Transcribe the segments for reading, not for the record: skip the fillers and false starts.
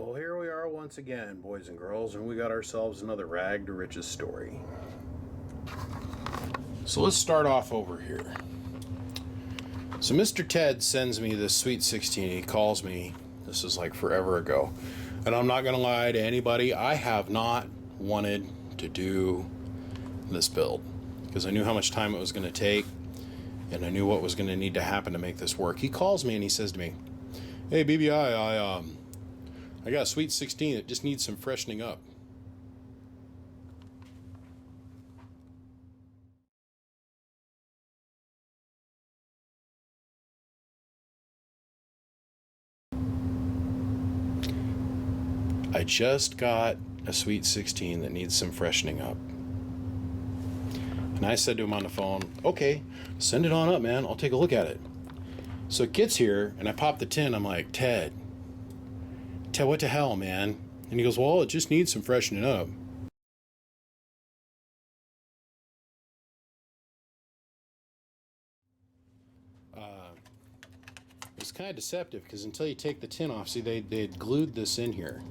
So here we are once again, boys and girls, and we got ourselves another rag to riches story. So let's start off over here. So Mr. Ted sends me this Sweet 16. He calls me. This is like forever ago. And I'm not going to lie to anybody. I have not wanted to do this build because I knew how much time it was going to take and I knew what was going to need to happen to make this work. He calls me and he says to me, "Hey, BBI, I got a Sweet 16 that just needs some freshening up." I just got a Sweet 16 that needs some freshening up. And I said to him on the phone, "Okay, send it on up, man. I'll take a look at it." So it gets here, and I pop the tin. I'm like, Ted, what the hell, man? And he goes, "Well, it just needs some freshening up." It's kind of deceptive because until you take the tin off, see, they had glued this in here,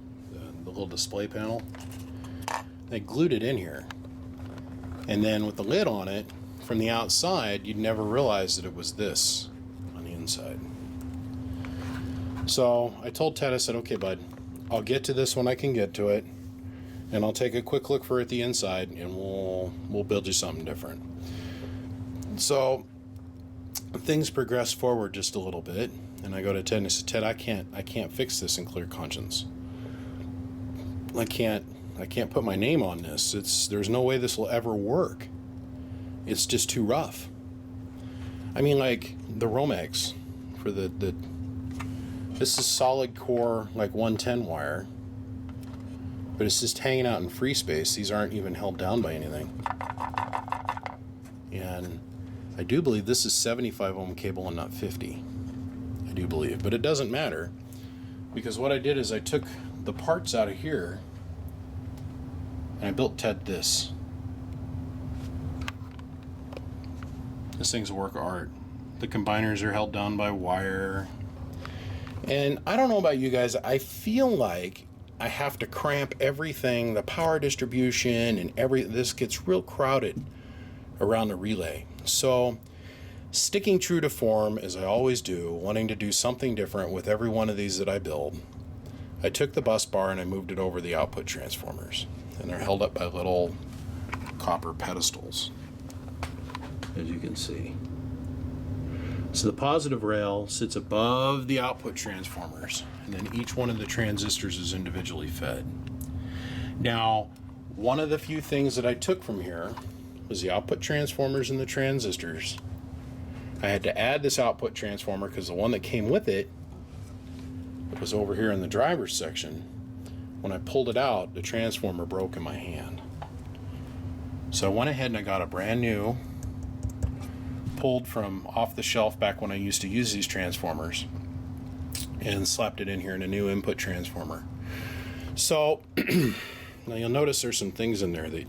the little display panel. They glued it in here. And then with the lid on it, from the outside, you'd never realize that it was this on the inside. So I told Ted, I said, "Okay, bud, I'll get to this when I can get to it, and I'll take a quick look for it at the inside, and we'll build you something different." So things progress forward just a little bit, and I go to Ted and I said, "Ted, I can't fix this in clear conscience. I can't put my name on this. There's no way this will ever work. It's just too rough." I mean, like the Romex for this is solid core, like 110 wire, but it's just hanging out in free space. These aren't even held down by anything. And I do believe this is 75 ohm cable and not 50. I do believe, but it doesn't matter because what I did is I took the parts out of here and I built Ted this. This thing's a work of art. The combiners are held down by wire. And I don't know about you guys, I feel like I have to cramp everything, the power distribution and this gets real crowded around the relay. So sticking true to form, as I always do, wanting to do something different with every one of these that I build, I took the bus bar and I moved it over the output transformers. And they're held up by little copper pedestals, as you can see. So the positive rail sits above the output transformers, and then each one of the transistors is individually fed. Now, one of the few things that I took from here was the output transformers and the transistors. I had to add this output transformer because the one that came with it was over here in the driver's section. When I pulled it out, the transformer broke in my hand. So I went ahead and I got a brand new, pulled from off the shelf back when I used to use these transformers, and slapped it in here in a new input transformer. So now you'll notice there's some things in there that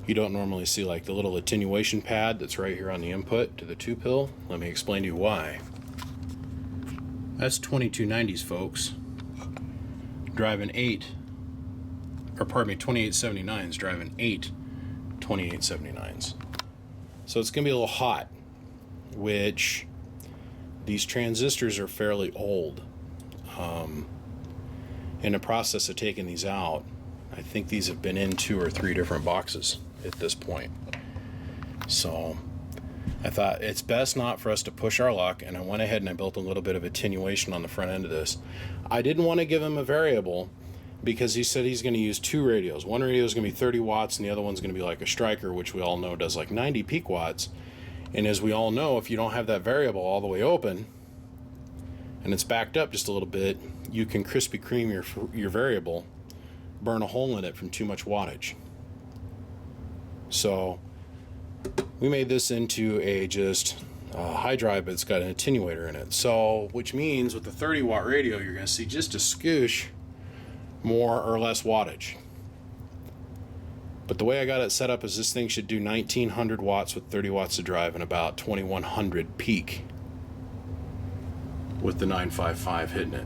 you don't normally see, like the little attenuation pad that's right here on the input to the 2-pill. Let me explain to you why. That's 2290s, folks. Driving 2879s, driving 8 2879s. So it's going to be a little hot, which these transistors are fairly old. In the process of taking these out, I think these have been in 2 or 3 different boxes at this point. So I thought it's best not for us to push our luck, and I went ahead and I built a little bit of attenuation on the front end of this. I didn't want to give him a variable because he said he's going to use 2 radios. One radio is going to be 30 watts and the other one's going to be like a striker, which we all know does like 90 peak watts. And as we all know, if you don't have that variable all the way open and it's backed up just a little bit, you can Krispy Kreme your variable, burn a hole in it from too much wattage. So we made this into a just high drive, but it's got an attenuator in it. So, which means with the 30 watt radio, you're going to see just a skoosh more or less wattage. But the way I got it set up is this thing should do 1900 watts with 30 watts of drive and about 2100 peak with the 955 hitting it.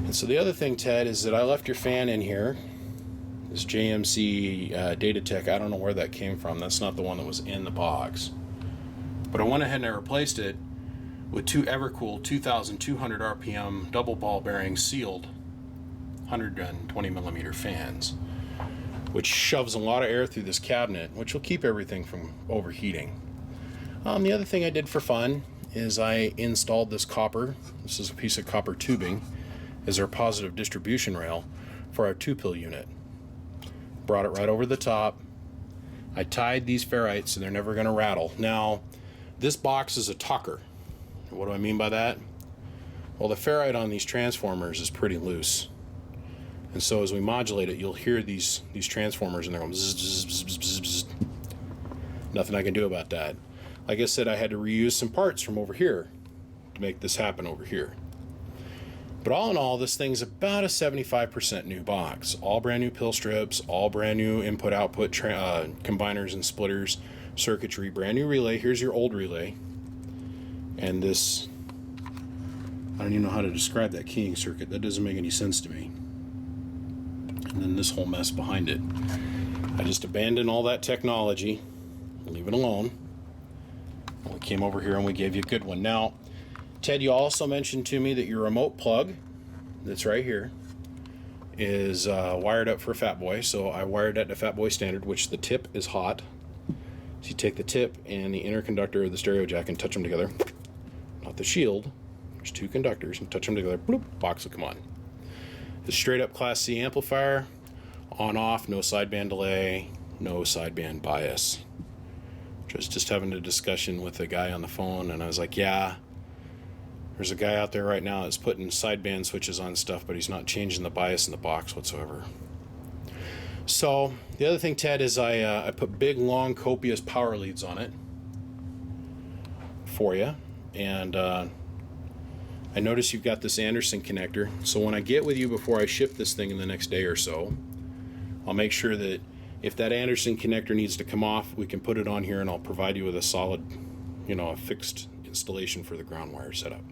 And so the other thing, Ted, is that I left your fan in here. This JMC Datatech, I don't know where that came from. That's not the one that was in the box. But I went ahead and I replaced it with two Evercool 2,200 RPM double ball bearing sealed 120 millimeter fans, which shoves a lot of air through this cabinet, which will keep everything from overheating. The other thing I did for fun is I installed this copper. This is a piece of copper tubing as our positive distribution rail for our 2-pill unit. Brought it right over the top. I tied these ferrites so they're never going to rattle. Now, this box is a tucker. What do I mean by that? Well, the ferrite on these transformers is pretty loose. And so as we modulate it, you'll hear these transformers and they're going zzz, zzz, zzz, zzz, zzz. Nothing I can do about that. Like I said, I had to reuse some parts from over here to make this happen over here. But all in all, this thing's about a 75% new box. All brand new pill strips, all brand new input-output combiners and splitters, circuitry, brand new relay. Here's your old relay. And this, I don't even know how to describe that keying circuit. That doesn't make any sense to me. And then this whole mess behind it. I just abandoned all that technology. Leave it alone. We came over here and we gave you a good one. Now, Ted, you also mentioned to me that your remote plug, that's right here, is wired up for a Fat Boy. So I wired that to Fat Boy standard, which the tip is hot. So you take the tip and the inner conductor of the stereo jack and touch them together. Not the shield. There's two conductors and touch them together. Bloop, box will come on. The straight up Class C amplifier, on off, no sideband delay, no sideband bias. I was just having a discussion with a guy on the phone, and I was like, yeah, there's a guy out there right now that's putting sideband switches on stuff, but he's not changing the bias in the box whatsoever. So the other thing, Ted, is I put big, long, copious power leads on it for you, and I notice you've got this Anderson connector. So when I get with you before I ship this thing in the next day or so, I'll make sure that if that Anderson connector needs to come off, we can put it on here and I'll provide you with a solid, a fixed installation for the ground wire setup.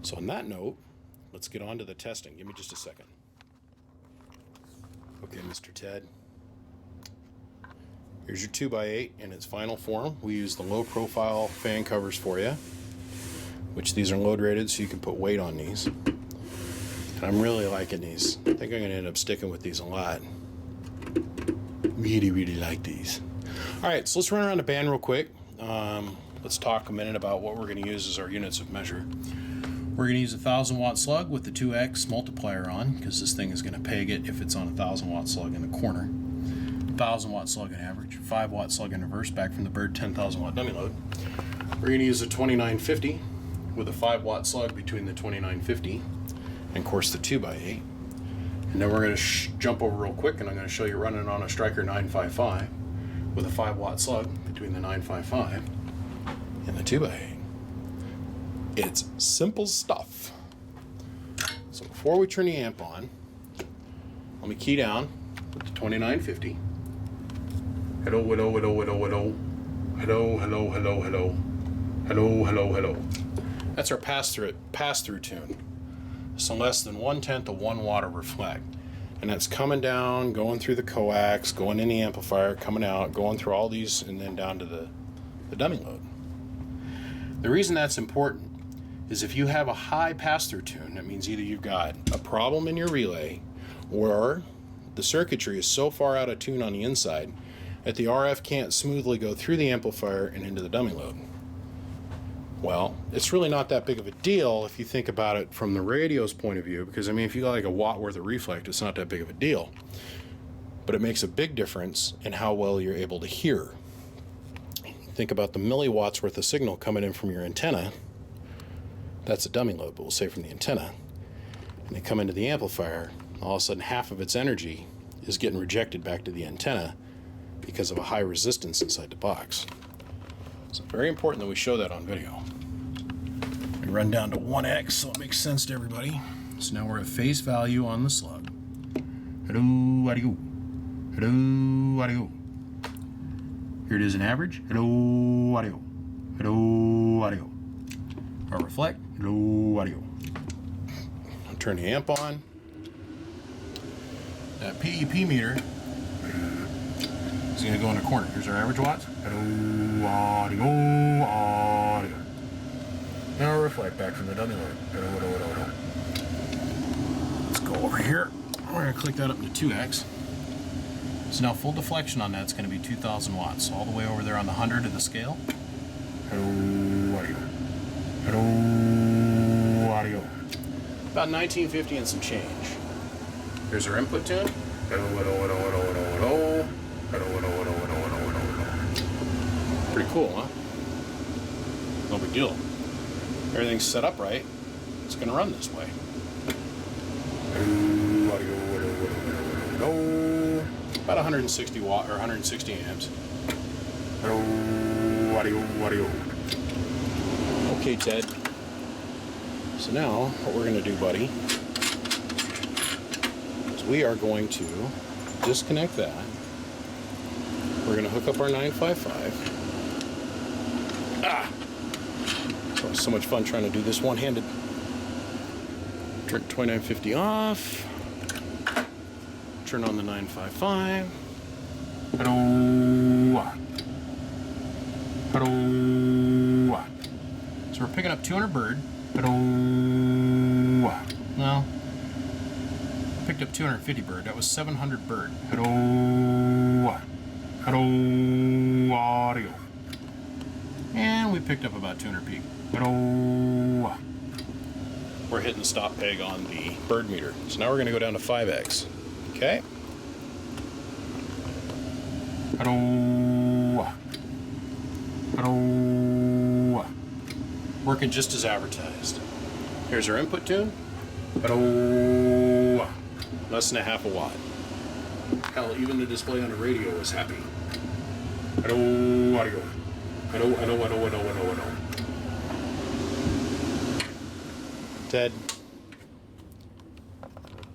So on that note, let's get on to the testing. Give me just a second. Okay, Mr. Ted. Here's your 2x8 in its final form. We use the low profile fan covers for you, which these are load rated so you can put weight on these. And I'm really liking these. I think I'm going to end up sticking with these a lot. Really, really like these. All right, so let's run around the band real quick. Let's talk a minute about what we're going to use as our units of measure. We're going to use a 1,000 watt slug with the 2x multiplier on, because this thing is going to peg it if it's on a 1,000 watt slug in the corner. 1,000 watt slug in average, 5 watt slug in reverse, back from the bird, 10,000 watt dummy load. We're going to use a 2950 with a 5 watt slug between the 2950 and, of course, the 2x8. And then we're going to jump over real quick, and I'm going to show you running on a Striker 955 with a 5 watt slug between the 955 and the 2x8. It's simple stuff. So before we turn the amp on, let me key down with the 2950. Hello, hello, hello, hello, hello. Hello, hello, hello, hello. Hello, hello, hello. That's our pass-through tune. So less than 1/10 of 1 watt of reflect. And that's coming down, going through the coax, going in the amplifier, coming out, going through all these, and then down to the dummy load. The reason that's important is if you have a high pass-through tune, that means either you've got a problem in your relay or the circuitry is so far out of tune on the inside that the RF can't smoothly go through the amplifier and into the dummy load. Well, it's really not that big of a deal if you think about it from the radio's point of view, because if you got like a watt worth of reflect, it's not that big of a deal. But it makes a big difference in how well you're able to hear. Think about the milliwatts worth of signal coming in from your antenna. That's a dummy load, but we'll say from the antenna. And they come into the amplifier, all of a sudden half of its energy is getting rejected back to the antenna because of a high resistance inside the box. So very important that we show that on video. We run down to 1x so it makes sense to everybody. So now we're at face value on the slug. Hello, audio. Hello, audio. Here it is in average. Hello, audio. Hello, audio. Our reflect. Hello, audio. I'll turn the amp on. That PEP meter is going to go in the corner. Here's our average watts. Hello, audio, audio. Now reflect back from the dummy line. Hello, hello, hello, hello. Let's go over here. We're going to click that up to 2x. So now full deflection on that's going to be 2,000 watts. All the way over there on the 100 of the scale. Hello, audio. Hello, audio. About 1950 and some change. Here's our input tune. Hello, hello, hello, hello, hello, hello. Hello, hello, hello, hello, hello, hello, hello. Pretty cool, huh? No big deal. Everything's set up right. It's going to run this way. Hello, audio, hello, hello, hello, hello. About 160 watt or 160 amps. Hello, audio, audio. Okay, Ted. So now, what we're going to do, buddy, is we are going to disconnect that. We're going to hook up our 955. Ah! It was so much fun trying to do this one-handed. Turn 2950 off. Turn on the 955. Hello. Hello. So we're picking up 200 bird. Hello. No. Picked up 250 bird. That was 700 bird. Hello. Hello. Audio. And we picked up about 200 peak. Hello. We're hitting the stop peg on the bird meter. So now we're going to go down to 5x. Okay. Hello. Hello. Working just as advertised. Here's our input tune. Hello. Less than a half a watt. Hell, even the display on the radio was happy. Hello, audio. Hello, hello, hello, hello, hello, hello. Ted,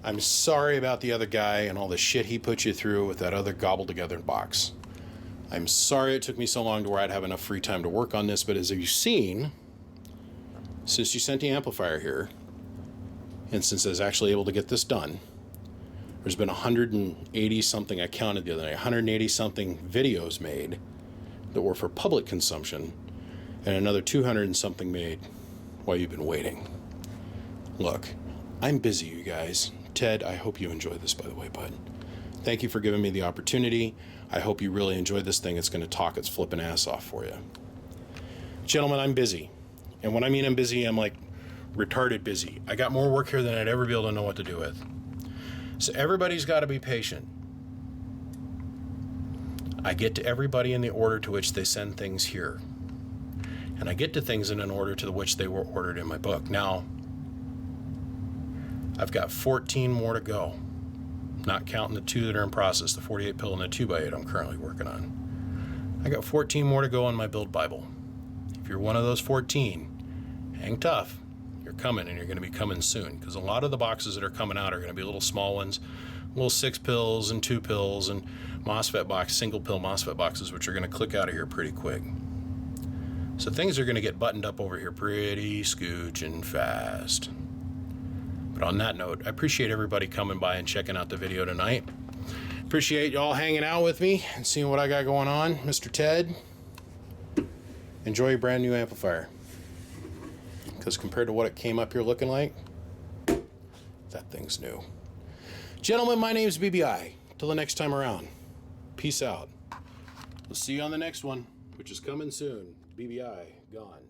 I'm sorry about the other guy and all the shit he put you through with that other gobbled together box. I'm sorry it took me so long to where I'd have enough free time to work on this, but as you've seen, since you sent the amplifier here, and since I was actually able to get this done, there's been 180 something, I counted the other day, 180 something videos made that were for public consumption, and another 200 and something made while you've been waiting. Look, I'm busy, you guys. Ted, I hope you enjoy this, by the way, bud. Thank you for giving me the opportunity. I hope you really enjoyed this thing. It's going to talk its flipping ass off for you. Gentlemen, I'm busy. And when I mean I'm busy, I'm like retarded busy. I got more work here than I'd ever be able to know what to do with. So everybody's got to be patient. I get to everybody in the order to which they send things here. And I get to things in an order to which they were ordered in my book. Now, I've got 14 more to go. Not counting the 2 that are in process, the 48 pill and the 2x8 I'm currently working on. I got 14 more to go on my build Bible. If you're one of those 14, hang tough. You're coming, and you're going to be coming soon, because a lot of the boxes that are coming out are going to be little small ones, little 6 pills and 2 pills and MOSFET box, single pill MOSFET boxes, which are going to click out of here pretty quick. So things are going to get buttoned up over here pretty scooching fast. But on that note, I appreciate everybody coming by and checking out the video tonight. Appreciate y'all hanging out with me and seeing what I got going on. Mr. Ted, enjoy your brand new amplifier. Because compared to what it came up here looking like, that thing's new. Gentlemen, my name's BBI. Till the next time around, peace out. We'll see you on the next one, which is coming soon. BBI, gone.